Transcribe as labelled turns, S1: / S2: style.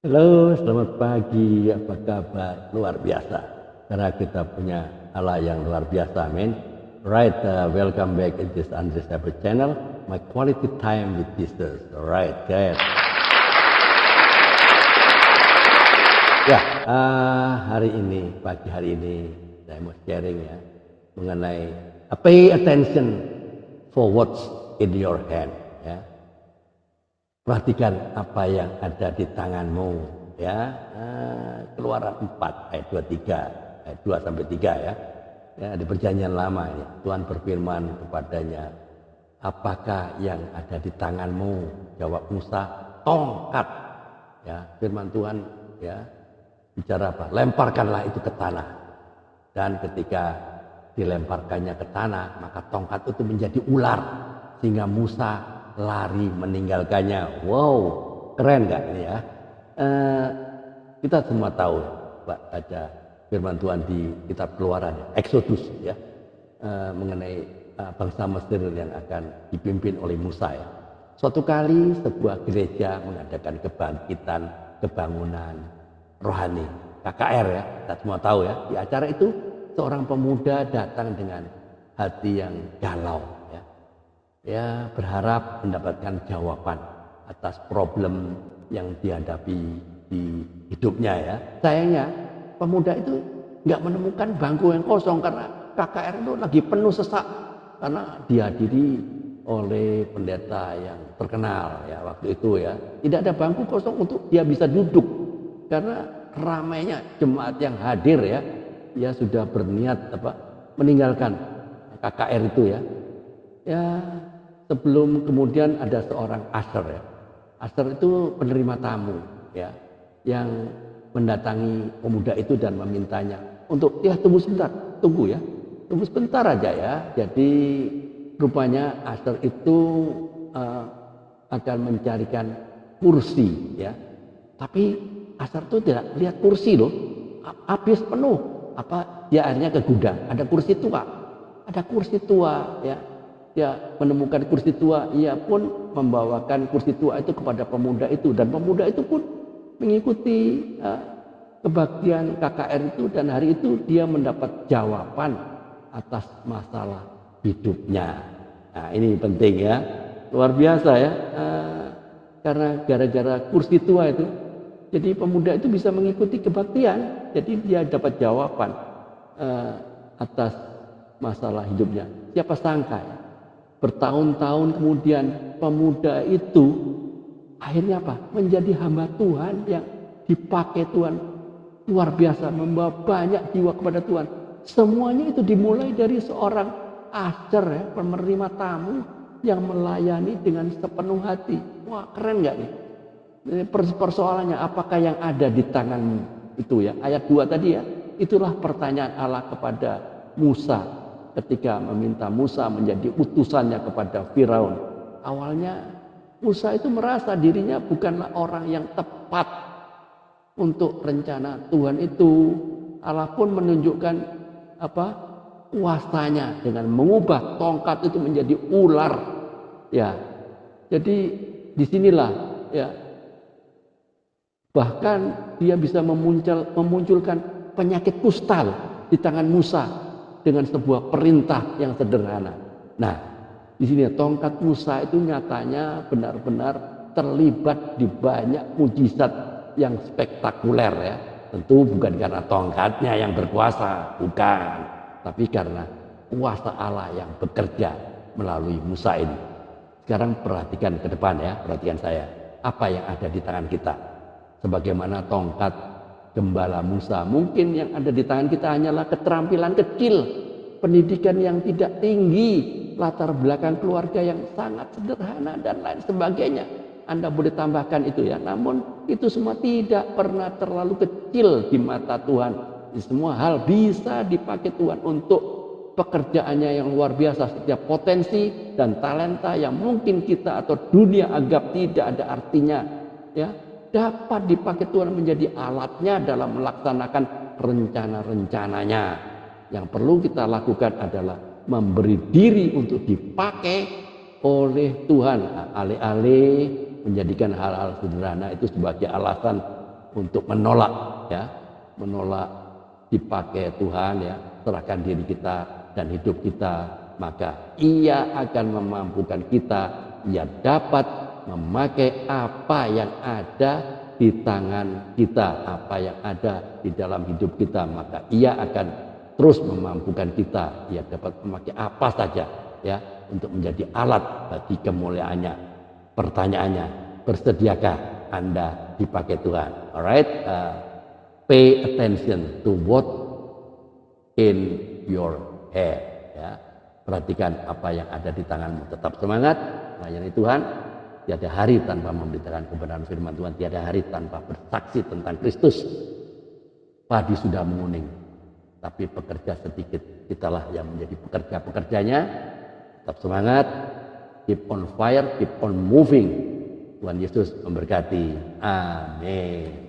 S1: Halo, selamat pagi. Apa kabar? Luar biasa. Karena kita punya Allah yang luar biasa, amin. Right, welcome back in this Andres Saber channel. My quality time with Jesus. Alright, guys. Ya, hari ini, pagi hari ini, saya mau sharing ya mengenai pay attention for what's in your hand. Ya. Perhatikan apa yang ada di tanganmu, ya. Keluaran 4 ayat 23, ayat 2 sampai 3 ya. Ya, di perjanjian lama ini Tuhan berfirman kepadanya, apakah yang ada di tanganmu? Jawab Musa, tongkat. Ya, firman Tuhan ya bicara apa? Lemparkanlah itu ke tanah. Dan ketika dilemparkannya ke tanah, maka tongkat itu menjadi ular sehingga Musa lari meninggalkannya. Wow, keren gak ini ya? Kita semua tahu, Pak, ada firman Tuhan di kitab Keluaran, Exodus ya, mengenai bangsa Mesir yang akan dipimpin oleh Musa ya. Suatu kali sebuah gereja mengadakan kebangkitan, kebangunan rohani, KKR ya, kita semua tahu ya. Di acara itu seorang pemuda datang dengan hati yang galau. Ya, berharap mendapatkan jawaban atas problem yang dihadapi di hidupnya ya. Sayangnya pemuda itu nggak menemukan bangku yang kosong karena KKR itu lagi penuh sesak karena dihadiri oleh pendeta yang terkenal ya waktu itu ya. Tidak ada bangku kosong untuk dia bisa duduk karena ramainya jemaat yang hadir ya. Dia sudah berniat meninggalkan KKR itu ya. Ya, sebelum kemudian ada seorang usher ya. Usher itu penerima tamu ya, yang mendatangi pemuda itu dan memintanya untuk tunggu sebentar, tunggu sebentar aja ya. Jadi rupanya usher itu akan mencarikan kursi ya. Tapi usher itu tidak lihat kursi loh, habis penuh. Dia akhirnya ke gudang, ada kursi tua ya. Dia menemukan kursi tua, ia pun membawakan kursi tua itu kepada pemuda itu dan pemuda itu pun mengikuti kebaktian KKR itu dan hari itu dia mendapat jawaban atas masalah hidupnya. Nah, ini penting ya, luar biasa ya, karena gara-gara kursi tua itu, jadi pemuda itu bisa mengikuti kebaktian, jadi dia dapat jawaban atas masalah hidupnya. Siapa sangka ya? Bertahun-tahun kemudian pemuda itu akhirnya menjadi hamba Tuhan yang dipakai Tuhan luar biasa, membawa banyak jiwa kepada Tuhan. Semuanya itu dimulai dari seorang usher ya, penerima tamu yang melayani dengan sepenuh hati. Wah, keren gak nih? Persoalannya apakah yang ada di tanganmu itu ya. Ayat 2 tadi ya, itulah pertanyaan Allah kepada Musa ketika meminta Musa menjadi utusannya kepada Firaun. Awalnya Musa itu merasa dirinya bukanlah orang yang tepat untuk rencana Tuhan itu. Allah pun menunjukkan kuasanya dengan mengubah tongkat itu menjadi ular. Ya. Jadi disinilah ya. Bahkan dia bisa memunculkan penyakit kusta di tangan Musa dengan sebuah perintah yang sederhana. Nah, di sini tongkat Musa itu nyatanya benar-benar terlibat di banyak mujizat yang spektakuler ya. Tentu bukan karena tongkatnya yang berkuasa, bukan, tapi karena kuasa Allah yang bekerja melalui Musa ini. Sekarang perhatikan ke depan ya, perhatikan saya. Apa yang ada di tangan kita? Sebagaimana tongkat gembala Musa, mungkin yang ada di tangan kita hanyalah keterampilan kecil, pendidikan yang tidak tinggi, latar belakang keluarga yang sangat sederhana dan lain sebagainya. Anda boleh tambahkan itu ya, namun itu semua tidak pernah terlalu kecil di mata Tuhan. Semua hal bisa dipakai Tuhan untuk pekerjaannya yang luar biasa. Setiap potensi dan talenta yang mungkin kita atau dunia anggap tidak ada artinya ya, dapat dipakai Tuhan menjadi alatnya dalam melaksanakan rencana-rencananya. Yang perlu kita lakukan adalah memberi diri untuk dipakai oleh Tuhan. Alih-alih menjadikan hal-hal sederhana itu sebagai alasan untuk menolak, ya, menolak dipakai Tuhan, ya, serahkan diri kita dan hidup kita, maka Ia akan memampukan kita. Ia dapat memakai apa yang ada di tangan kita, apa yang ada di dalam hidup kita, maka Ia akan terus memampukan kita. Ia dapat memakai apa saja, ya, untuk menjadi alat bagi kemuliaannya. Pertanyaannya, bersediakah Anda dipakai Tuhan? Alright, pay attention to what in your head, ya. Perhatikan apa yang ada di tanganmu. Tetap semangat melayani Tuhan. Tiada hari tanpa memberitakan kebenaran firman Tuhan. Tiada hari tanpa bersaksi tentang Kristus. Padi sudah menguning, tapi pekerja sedikit. Kitalah yang menjadi pekerja-pekerjanya. Tetap semangat. Keep on fire, keep on moving. Tuhan Yesus memberkati. Amin.